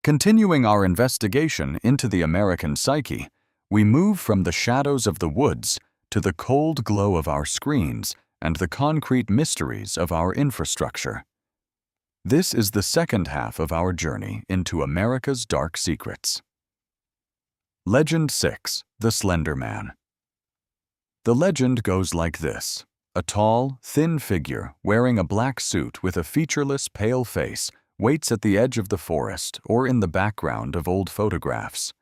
Continuing our investigation into the American psyche, we move from the shadows of the woods to the cold glow of our screens and the concrete mysteries of our infrastructure. This is the second half of our journey into America's dark secrets. Legend 6: The SlenderMan. The legend goes like this. A tall, thin figure wearing a black suit with a featureless, pale face waits at the edge of the forest or in the background of old photographs.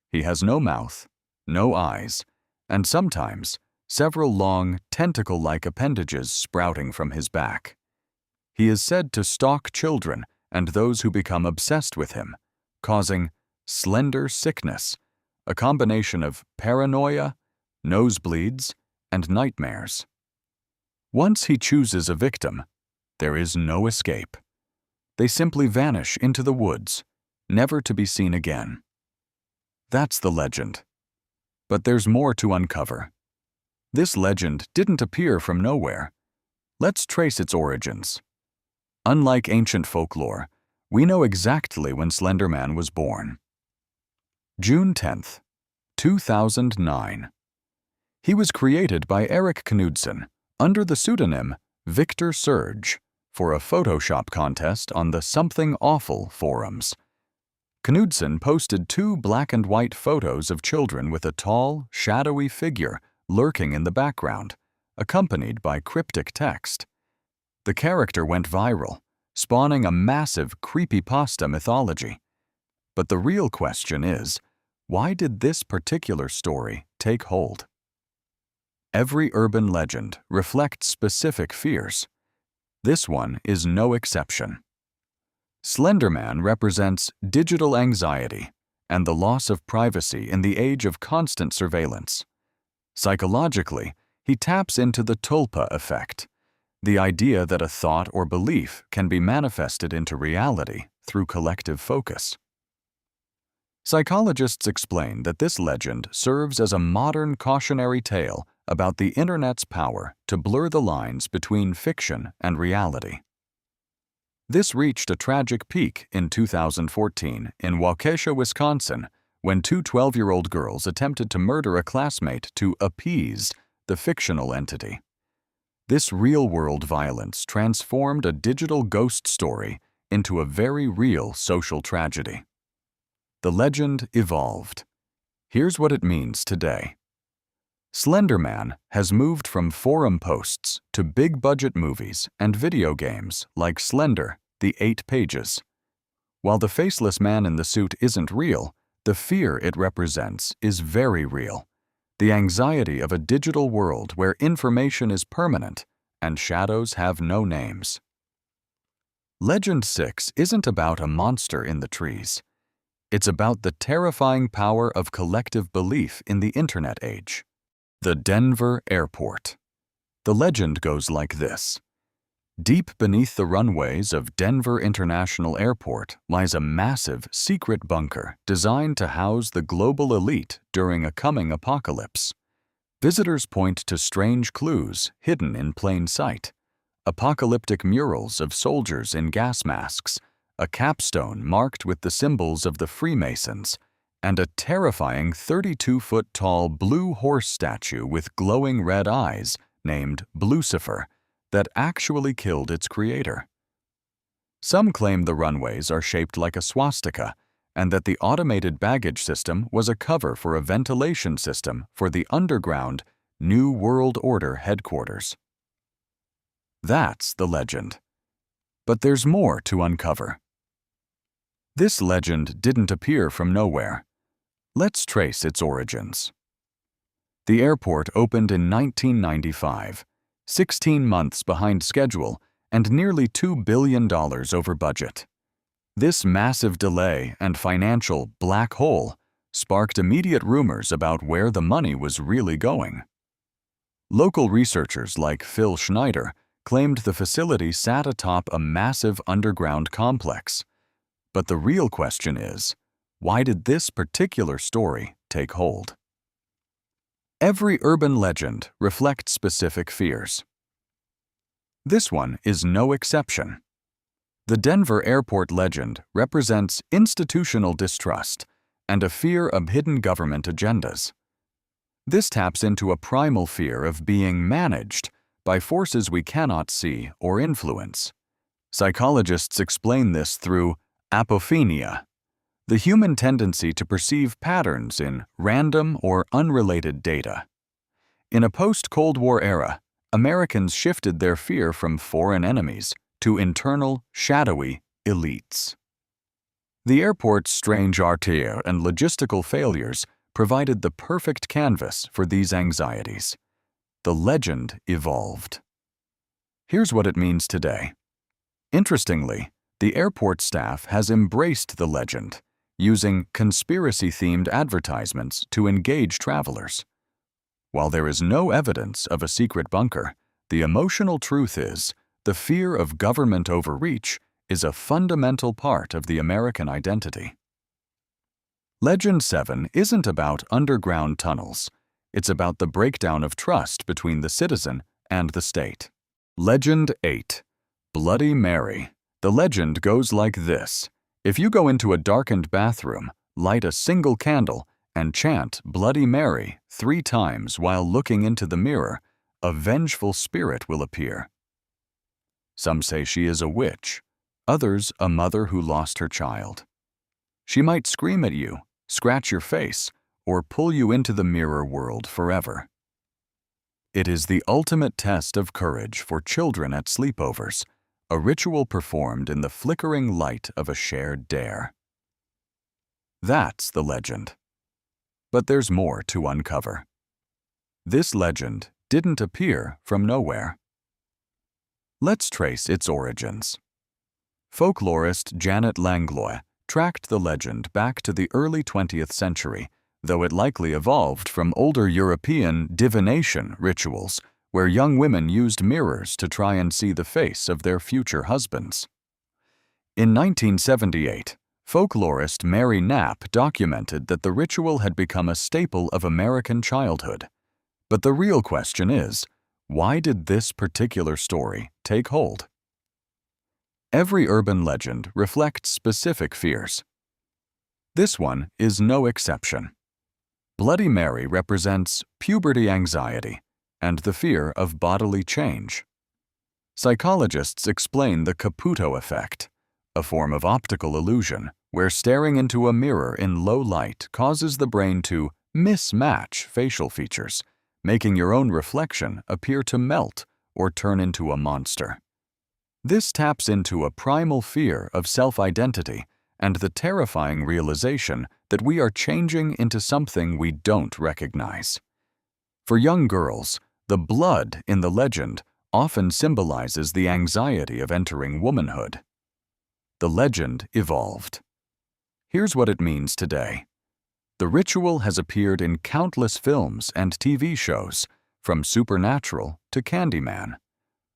He has no mouth, no eyes, and sometimes several long, tentacle-like appendages sprouting from his back. He is said to stalk children and those who become obsessed with him, causing slender sickness, a combination of paranoia, nosebleeds, and nightmares. Once he chooses a victim, there is no escape. They simply vanish into the woods, never to be seen again. That's the legend. But there's more to uncover. This legend didn't appear from nowhere. Let's trace its origins. Unlike ancient folklore, we know exactly when SlenderMan was born. June 10th, 2009. He was created by Eric Knudsen under the pseudonym Victor Surge for a Photoshop contest on the Something Awful forums. Knudsen posted 2 black-and-white photos of children with a tall, shadowy figure lurking in the background, accompanied by cryptic text. The character went viral, spawning a massive creepypasta mythology. But the real question is, why did this particular story take hold? Every urban legend reflects specific fears. This one is no exception. SlenderMan represents digital anxiety and the loss of privacy in the age of constant surveillance. Psychologically, he taps into the Tulpa effect, the idea that a thought or belief can be manifested into reality through collective focus. Psychologists explain that this legend serves as a modern cautionary tale about the Internet's power to blur the lines between fiction and reality. This reached a tragic peak in 2014 in Waukesha, Wisconsin, when 2 12-year-old girls attempted to murder a classmate to appease the fictional entity. This real-world violence transformed a digital ghost story into a very real social tragedy. The legend evolved. Here's what it means today. SlenderMan has moved from forum posts to big-budget movies and video games like Slender, the 8 Pages. While the faceless man in the suit isn't real, the fear it represents is very real. The anxiety of a digital world where information is permanent and shadows have no names. Legend 6 isn't about a monster in the trees. It's about the terrifying power of collective belief in the Internet age. The Denver Airport. The legend goes like this. Deep beneath the runways of Denver International Airport lies a massive, secret bunker designed to house the global elite during a coming apocalypse. Visitors point to strange clues hidden in plain sight. Apocalyptic murals of soldiers in gas masks, a capstone marked with the symbols of the Freemasons, and a terrifying 32-foot-tall blue horse statue with glowing red eyes named Blucifer that actually killed its creator. Some claim the runways are shaped like a swastika and that the automated baggage system was a cover for a ventilation system for the underground New World Order headquarters. That's the legend. But there's more to uncover. This legend didn't appear from nowhere. Let's trace its origins. The airport opened in 1995, 16 months behind schedule and nearly $2 billion over budget. This massive delay and financial black hole sparked immediate rumors about where the money was really going. Local researchers like Phil Schneider claimed the facility sat atop a massive underground complex. But the real question is, why did this particular story take hold? Every urban legend reflects specific fears. This one is no exception. The Denver airport legend represents institutional distrust and a fear of hidden government agendas. This taps into a primal fear of being managed by forces we cannot see or influence. Psychologists explain this through apophenia, the human tendency to perceive patterns in random or unrelated data. In a post-Cold War era, Americans shifted their fear from foreign enemies to internal, shadowy elites. The airport's strange arterial and logistical failures provided the perfect canvas for these anxieties. The legend evolved. Here's what it means today. Interestingly, the airport staff has embraced the legend, using conspiracy-themed advertisements to engage travelers. While there is no evidence of a secret bunker, the emotional truth is the fear of government overreach is a fundamental part of the American identity. Legend 7 isn't about underground tunnels. It's about the breakdown of trust between the citizen and the state. Legend 8. Bloody Mary. The legend goes like this. If you go into a darkened bathroom, light a single candle, and chant Bloody Mary 3 times while looking into the mirror, a vengeful spirit will appear. Some say she is a witch, others a mother who lost her child. She might scream at you, scratch your face, or pull you into the mirror world forever. It is the ultimate test of courage for children at sleepovers, a ritual performed in the flickering light of a shared dare. That's the legend. But there's more to uncover. This legend didn't appear from nowhere. Let's trace its origins. Folklorist Janet Langlois tracked the legend back to the early 20th century, though it likely evolved from older European divination rituals where young women used mirrors to try and see the face of their future husbands. In 1978, folklorist Mary Knapp documented that the ritual had become a staple of American childhood. But the real question is, why did this particular story take hold? Every urban legend reflects specific fears. This one is no exception. Bloody Mary represents puberty anxiety and the fear of bodily change. Psychologists explain the Caputo effect, a form of optical illusion where staring into a mirror in low light causes the brain to mismatch facial features, making your own reflection appear to melt or turn into a monster. This taps into a primal fear of self-identity and the terrifying realization that we are changing into something we don't recognize. For young girls, the blood in the legend often symbolizes the anxiety of entering womanhood. The legend evolved. Here's what it means today. The ritual has appeared in countless films and TV shows, from Supernatural to Candyman.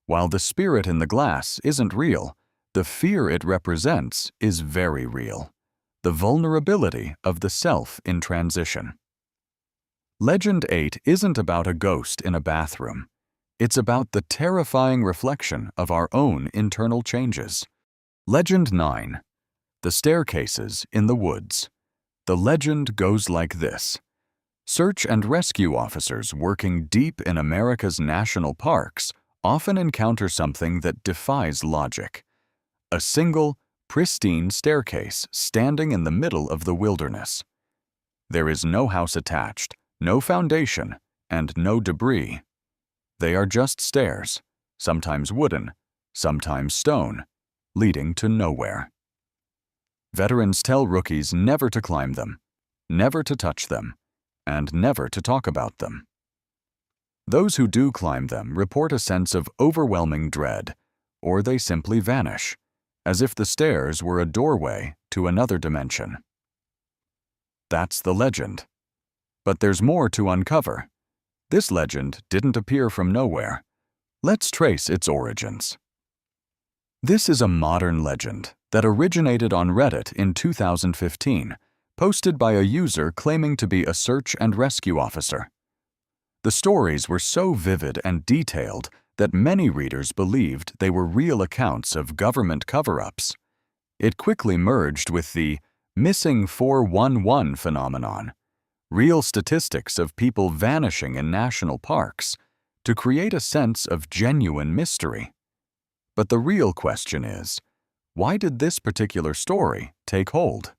While the spirit in the glass isn't real, the fear it represents is very real. The vulnerability of the self in transition. Legend 8 isn't about a ghost in a bathroom. It's about the terrifying reflection of our own internal changes. Legend 9. The staircases in the woods. The legend goes like this. Search and rescue officers working deep in America's national parks often encounter something that defies logic. A single, pristine staircase standing in the middle of the wilderness. There is no house attached, no foundation, and no debris. They are just stairs, sometimes wooden, sometimes stone, leading to nowhere. Veterans tell rookies never to climb them, never to touch them, and never to talk about them. Those who do climb them report a sense of overwhelming dread, or they simply vanish, as if the stairs were a doorway to another dimension. That's the legend. But there's more to uncover. This legend didn't appear from nowhere. Let's trace its origins. This is a modern legend that originated on Reddit in 2015, posted by a user claiming to be a search and rescue officer. The stories were so vivid and detailed that many readers believed they were real accounts of government cover-ups. It quickly merged with the missing 411 phenomenon, real statistics of people vanishing in national parks, to create a sense of genuine mystery. But the real question is, why did this particular story take hold?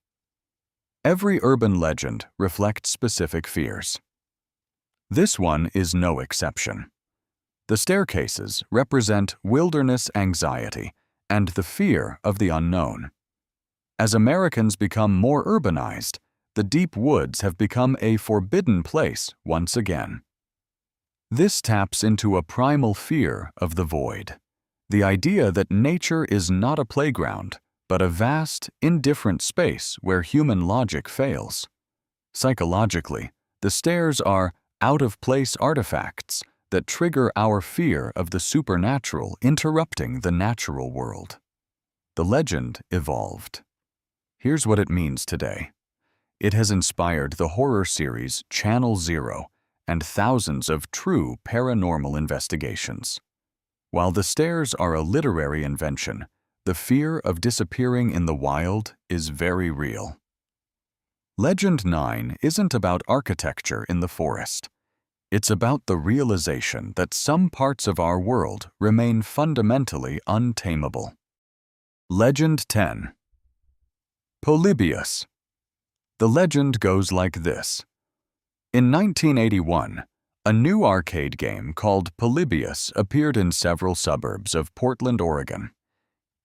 Every urban legend reflects specific fears. This one is no exception. The staircases represent wilderness anxiety and the fear of the unknown. As Americans become more urbanized, the deep woods have become a forbidden place once again. This taps into a primal fear of the void, the idea that nature is not a playground, but a vast, indifferent space where human logic fails. Psychologically, the stairs are out-of-place artifacts that trigger our fear of the supernatural interrupting the natural world. The legend evolved. Here's what it means today. It has inspired the horror series Channel Zero and thousands of true paranormal investigations. While the stairs are a literary invention, the fear of disappearing in the wild is very real. Legend 9 isn't about architecture in the forest. It's about the realization that some parts of our world remain fundamentally untamable. Legend 10. Polybius. The legend goes like this. In 1981, a new arcade game called Polybius appeared in several suburbs of Portland, Oregon.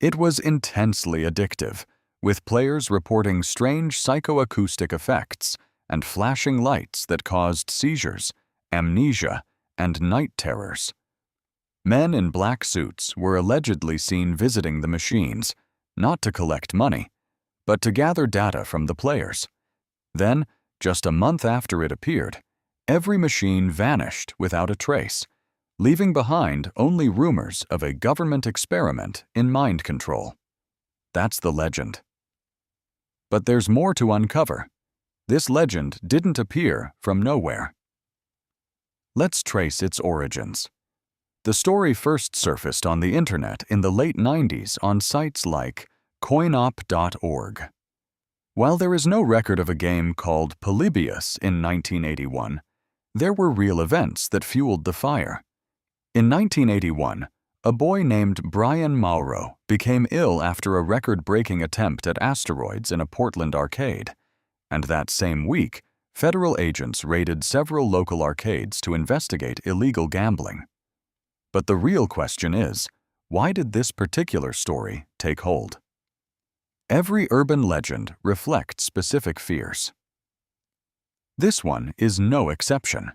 It was intensely addictive, with players reporting strange psychoacoustic effects and flashing lights that caused seizures, amnesia, and night terrors. Men in black suits were allegedly seen visiting the machines, not to collect money, but to gather data from the players. Then, just a month after it appeared, every machine vanished without a trace, leaving behind only rumors of a government experiment in mind control. That's the legend. But there's more to uncover. This legend didn't appear from nowhere. Let's trace its origins. The story first surfaced on the internet in the late 90s on sites like coinop.org. While there is no record of a game called Polybius in 1981, there were real events that fueled the fire. In 1981, a boy named Brian Mauro became ill after a record-breaking attempt at asteroids in a Portland arcade, and that same week, federal agents raided several local arcades to investigate illegal gambling. But the real question is, why did this particular story take hold? Every urban legend reflects specific fears. This one is no exception.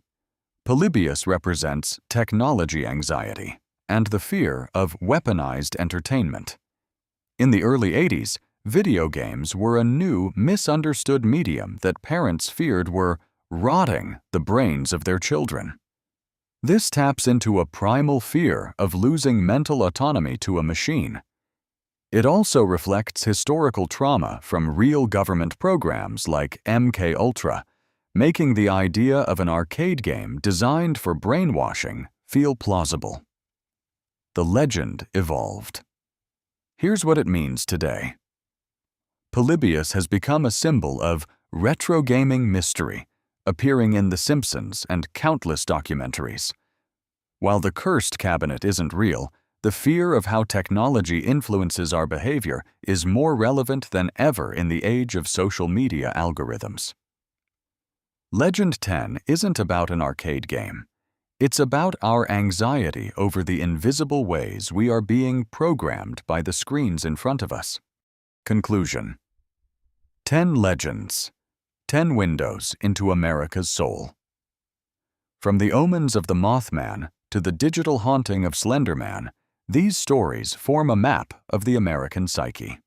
Polybius represents technology anxiety and the fear of weaponized entertainment. In the early 80s, video games were a new, misunderstood medium that parents feared were rotting the brains of their children. This taps into a primal fear of losing mental autonomy to a machine. It also reflects historical trauma from real government programs like MKUltra, making the idea of an arcade game designed for brainwashing feel plausible. The legend evolved. Here's what it means today. Polybius has become a symbol of retro gaming mystery, appearing in The Simpsons and countless documentaries. While the cursed cabinet isn't real, the fear of how technology influences our behavior is more relevant than ever in the age of social media algorithms. Legend 10 isn't about an arcade game. It's about our anxiety over the invisible ways we are being programmed by the screens in front of us. Conclusion. 10 legends. 10 windows into America's soul. From the omens of the Mothman to the digital haunting of SlenderMan, these stories form a map of the American psyche.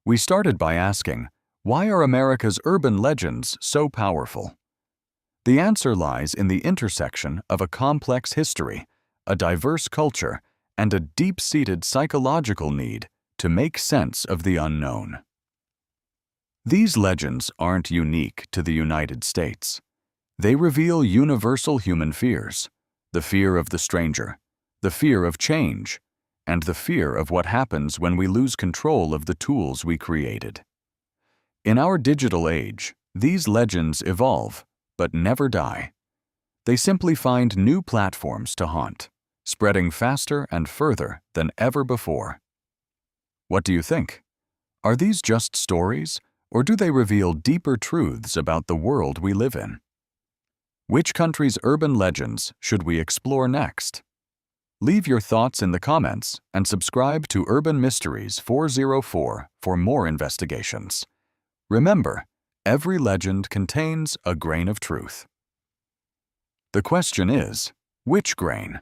We started by asking, why are America's urban legends so powerful? The answer lies in the intersection of a complex history, a diverse culture, and a deep-seated psychological need to make sense of the unknown. These legends aren't unique to the United States. They reveal universal human fears: the fear of the stranger, the fear of change, and the fear of what happens when we lose control of the tools we created. In our digital age, these legends evolve, but never die. They simply find new platforms to haunt, spreading faster and further than ever before. What do you think? Are these just stories, or do they reveal deeper truths about the world we live in? Which country's urban legends should we explore next? Leave your thoughts in the comments and subscribe to Urban Mysteries 404 for more investigations. Remember, every legend contains a grain of truth. The question is, which grain?